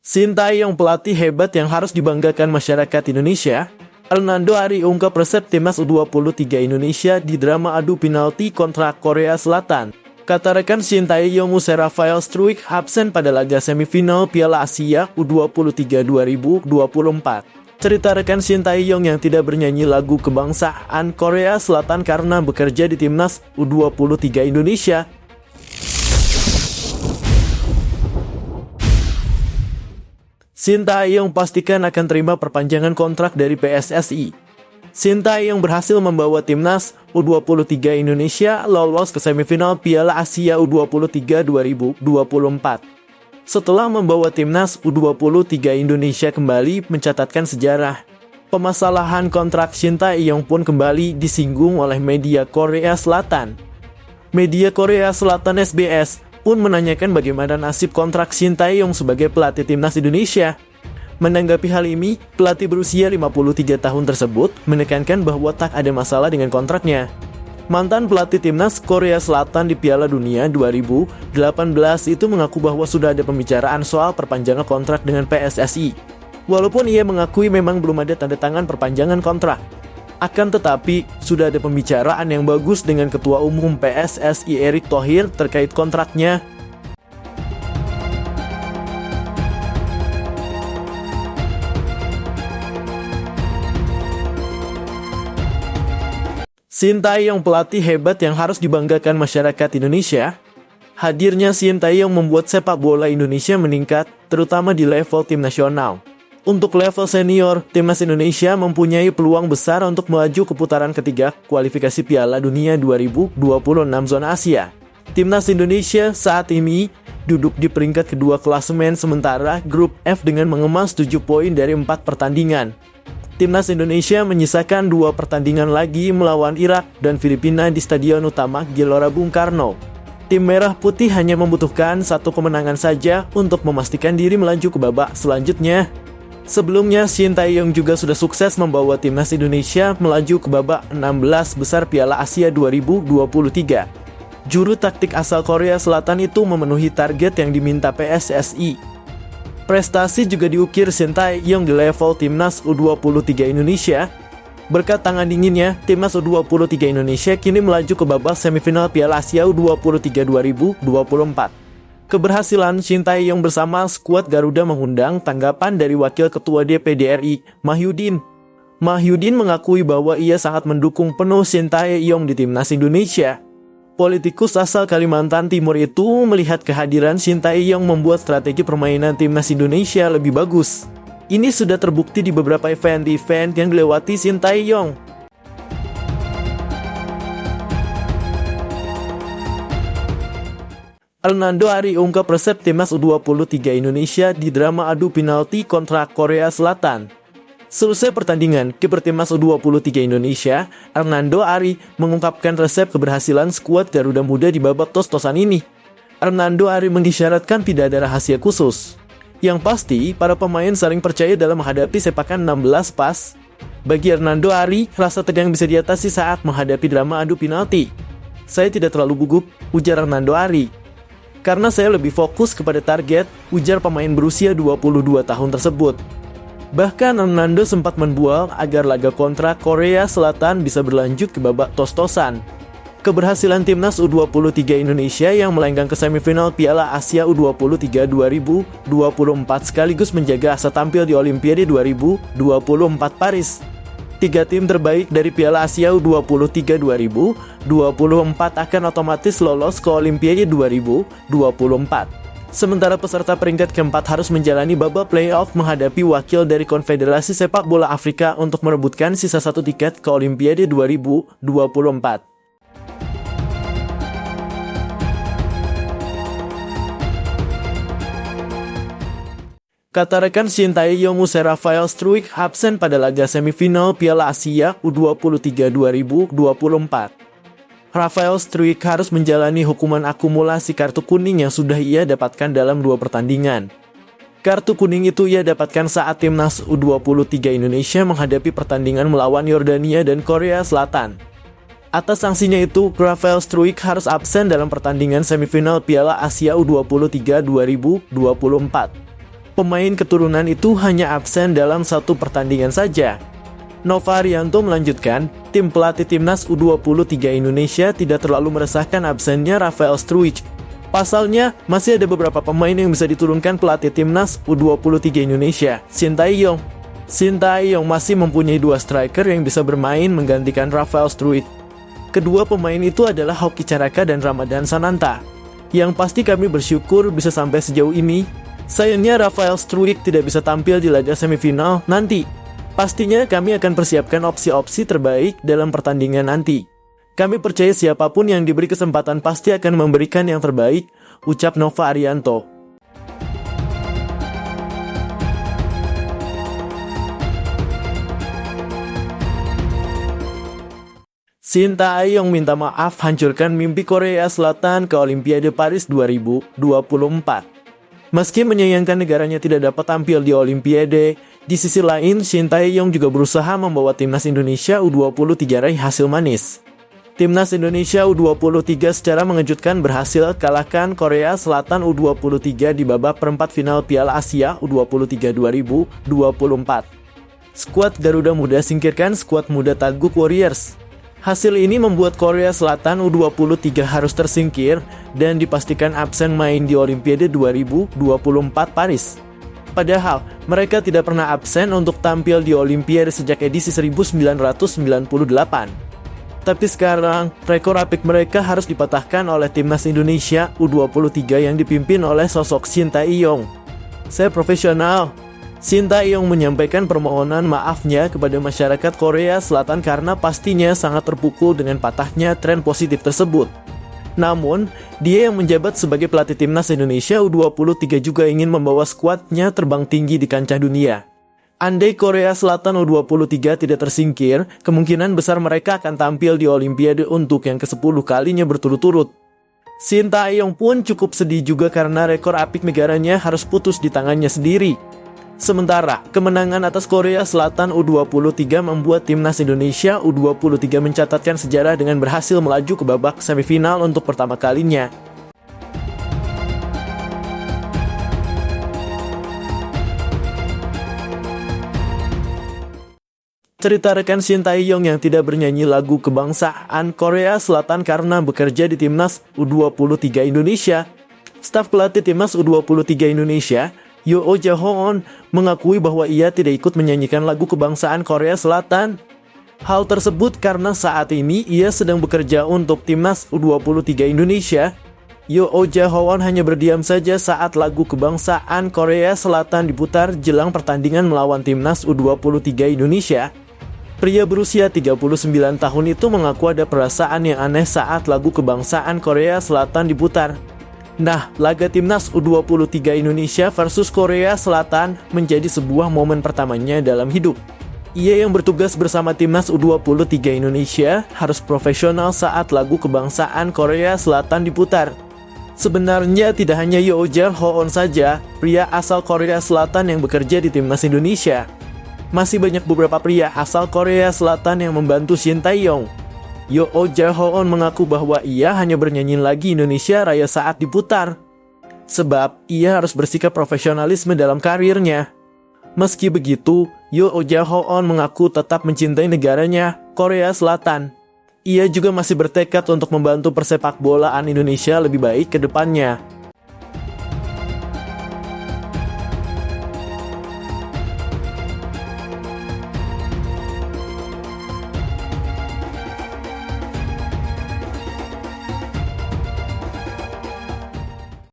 Sintayong pelatih hebat yang harus dibanggakan masyarakat Indonesia. Hernando Ari ungkap resep timnas U23 Indonesia di drama adu penalti kontra Korea Selatan. Kata rekan Sintayong, Muse Rafael Struijk absen pada laga semifinal Piala Asia U23 2024. Cerita rekan Sintayong yang tidak bernyanyi lagu kebangsaan Korea Selatan karena bekerja di timnas U23 Indonesia. Sintayong pastikan akan terima perpanjangan kontrak dari PSSI. Sintayong berhasil membawa timnas U23 Indonesia lolos ke semifinal Piala Asia U23 2024. Setelah membawa timnas U23 Indonesia kembali mencatatkan sejarah, permasalahan kontrak Sintayong pun kembali disinggung oleh media Korea Selatan. Media Korea Selatan SBS pun menanyakan bagaimana nasib kontrak Sintayong sebagai pelatih timnas Indonesia. Menanggapi hal ini, pelatih berusia 53 tahun tersebut menekankan bahwa tak ada masalah dengan kontraknya. Mantan pelatih timnas Korea Selatan di Piala Dunia 2018 itu mengaku bahwa sudah ada pembicaraan soal perpanjangan kontrak dengan PSSI. Walaupun ia mengakui memang belum ada tanda tangan perpanjangan kontrak. Akan tetapi, sudah ada pembicaraan yang bagus dengan Ketua Umum PSSI Erick Thohir terkait kontraknya. Sintayong pelatih hebat yang harus dibanggakan masyarakat Indonesia. Hadirnya Sintayong membuat sepak bola Indonesia meningkat, terutama di level tim nasional. Untuk level senior, timnas Indonesia mempunyai peluang besar untuk melaju ke putaran ketiga kualifikasi Piala Dunia 2026 zona Asia. Timnas Indonesia saat ini duduk di peringkat kedua klasemen sementara grup F dengan mengemas 7 poin dari 4 pertandingan. Timnas Indonesia menyisakan 2 pertandingan lagi melawan Irak dan Filipina di Stadion Utama Gelora Bung Karno. Tim Merah Putih hanya membutuhkan 1 kemenangan saja untuk memastikan diri melaju ke babak selanjutnya. Sebelumnya, Sintayong juga sudah sukses membawa timnas Indonesia melaju ke babak 16 besar Piala Asia 2023. Juru taktik asal Korea Selatan itu memenuhi target yang diminta PSSI. Prestasi juga diukir Sintayong di level timnas U23 Indonesia. Berkat tangan dinginnya, timnas U23 Indonesia kini melaju ke babak semifinal Piala Asia U23 2024. Keberhasilan Sintayong bersama skuad Garuda mengundang tanggapan dari Wakil Ketua DPD RI, Mahyudin. Mahyudin mengakui bahwa ia sangat mendukung penuh Sintayong di timnas Indonesia. Politikus asal Kalimantan Timur itu melihat kehadiran Sintayong membuat strategi permainan timnas Indonesia lebih bagus. Ini sudah terbukti di beberapa event yang dilewati Sintayong. Hernando Ari ungkap resep timnas U23 Indonesia di drama adu penalti kontra Korea Selatan. Selesai pertandingan, kiper timnas U23 Indonesia, Hernando Ari, mengungkapkan resep keberhasilan skuad Garuda Muda di babak tos-tosan ini. Hernando Ari mengisyaratkan tidak ada rahasia khusus. Yang pasti, para pemain saling percaya dalam menghadapi sepakan 16 pas. Bagi Hernando Ari, rasa tegang bisa diatasi saat menghadapi drama adu penalti. Saya tidak terlalu gugup, ujar Hernando Ari. Karena saya lebih fokus kepada target, ujar pemain berusia 22 tahun tersebut. Bahkan Hernando sempat menbual agar laga kontra Korea Selatan bisa berlanjut ke babak tos-tosan. Keberhasilan timnas U23 Indonesia yang melenggang ke semifinal Piala Asia U23 2024 sekaligus menjaga asa tampil di Olimpiade 2024 Paris. 3 tim terbaik dari Piala Asia U23 2024 akan otomatis lolos ke Olimpiade 2024. Sementara peserta peringkat keempat harus menjalani babak playoff menghadapi wakil dari Konfederasi Sepak Bola Afrika untuk merebutkan sisa 1 tiket ke Olimpiade 2024. Kata rekan Sintayong, Muse Rafael Struijk absen pada laga semifinal Piala Asia U23 2024. Rafael Struijk harus menjalani hukuman akumulasi kartu kuning yang sudah ia dapatkan dalam 2 pertandingan. Kartu kuning itu ia dapatkan saat timnas U23 Indonesia menghadapi pertandingan melawan Yordania dan Korea Selatan. Atas sanksinya itu, Rafael Struijk harus absen dalam pertandingan semifinal Piala Asia U23 2024. Pemain keturunan itu hanya absen dalam satu pertandingan saja. Nova Arianto melanjutkan, tim pelatih timnas U23 Indonesia tidak terlalu meresahkan absennya Rafael Struijk. Pasalnya, masih ada beberapa pemain yang bisa diturunkan pelatih timnas U23 Indonesia, Shin Tae-yong. Shin Tae-yong masih mempunyai dua striker yang bisa bermain menggantikan Rafael Struijk. Kedua pemain itu adalah Hoki Caraka dan Ramadan Sananta. Yang pasti kami bersyukur bisa sampai sejauh ini. Sayangnya Rafael Struijk tidak bisa tampil di laga semifinal nanti. Pastinya kami akan persiapkan opsi-opsi terbaik dalam pertandingan nanti. Kami percaya siapapun yang diberi kesempatan pasti akan memberikan yang terbaik, ucap Nova Arianto. Shin Tae-yong minta maaf hancurkan mimpi Korea Selatan ke Olimpiade Paris 2024. Meski menyayangkan negaranya tidak dapat tampil di Olimpiade, di sisi lain Shin Tae-yong juga berusaha membawa timnas Indonesia U23 raih hasil manis. Timnas Indonesia U23 secara mengejutkan berhasil kalahkan Korea Selatan U23 di babak perempat final Piala Asia U23 2024. Skuad Garuda Muda singkirkan skuad muda Taguk Warriors. Hasil ini membuat Korea Selatan U23 harus tersingkir dan dipastikan absen main di Olimpiade 2024 Paris. Padahal, mereka tidak pernah absen untuk tampil di Olimpiade sejak edisi 1998. Tapi sekarang, rekor apik mereka harus dipatahkan oleh timnas Indonesia U23 yang dipimpin oleh sosok Shin Tae-yong. Saya profesional. Shin Tae-yong menyampaikan permohonan maafnya kepada masyarakat Korea Selatan karena pastinya sangat terpukul dengan patahnya tren positif tersebut. Namun, dia yang menjabat sebagai pelatih timnas Indonesia U23 juga ingin membawa skuadnya terbang tinggi di kancah dunia. Andai Korea Selatan U23 tidak tersingkir, kemungkinan besar mereka akan tampil di Olimpiade untuk yang ke-10 kalinya berturut-turut. Shin Tae-yong pun cukup sedih juga karena rekor apik negaranya harus putus di tangannya sendiri. Sementara, kemenangan atas Korea Selatan U23 membuat timnas Indonesia U23 mencatatkan sejarah dengan berhasil melaju ke babak semifinal untuk pertama kalinya. Cerita rekan Shin Tae-yong yang tidak bernyanyi lagu kebangsaan Korea Selatan karena bekerja di timnas U23 Indonesia. Staf pelatih timnas U23 Indonesia, Yoo Jae-hoon, mengakui bahwa ia tidak ikut menyanyikan lagu kebangsaan Korea Selatan. Hal tersebut karena saat ini ia sedang bekerja untuk timnas U23 Indonesia. Yoo Jae-hoon hanya berdiam saja saat lagu kebangsaan Korea Selatan diputar jelang pertandingan melawan timnas U23 Indonesia. Pria berusia 39 tahun itu mengaku ada perasaan yang aneh saat lagu kebangsaan Korea Selatan diputar. Nah, laga timnas U23 Indonesia versus Korea Selatan menjadi sebuah momen pertamanya dalam hidup. Ia yang bertugas bersama timnas U23 Indonesia harus profesional saat lagu kebangsaan Korea Selatan diputar. Sebenarnya tidak hanya Yoo Jae-hoon saja, pria asal Korea Selatan yang bekerja di timnas Indonesia. Masih banyak beberapa pria asal Korea Selatan yang membantu Shin Tae-yong. Yoo Jae-hoon mengaku bahwa ia hanya bernyanyi lagi Indonesia Raya saat diputar. Sebab ia harus bersikap profesionalisme dalam karirnya. Meski begitu, Yoo Jae-hoon mengaku tetap mencintai negaranya, Korea Selatan. Ia juga masih bertekad untuk membantu persepak bolaan Indonesia lebih baik ke depannya.